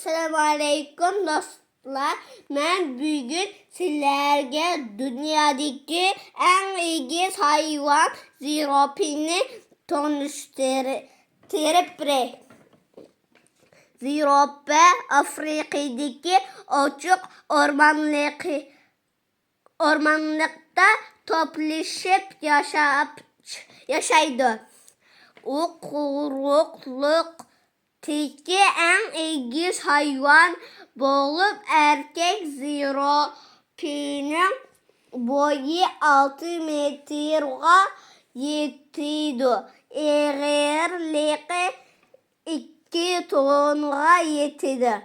Assalamu alaikum dostlar. Ben bugün sizlerge dünyadaki en ilginç hayvan zirapini tanıştırıp zirafe Afrika'daki açık ormanlıkta toplaşıp yaşaydı. O kuyrukluktaki en ilginç hayvan bulup erkek zirafenin boyu 6 metreye yetiyordu. Ağırlığı 2 tona yetiyordu.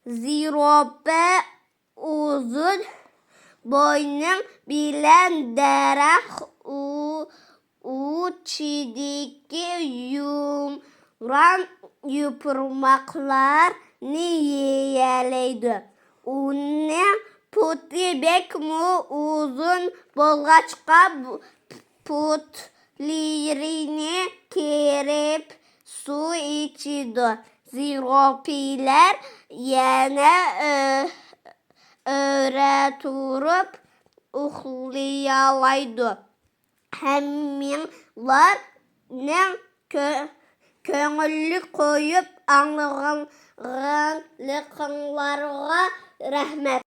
Zirafe uzun boynun bilen derek uçideki yumran yapraklarını yiyeleydi. Onun putu pek uzun bolgaçka putlarını kırıp su içiyordu. Zirafeler yine öğretirip uxlayalıydı. Həminlərin köngüllü koyup anlığınlarına rəhmət.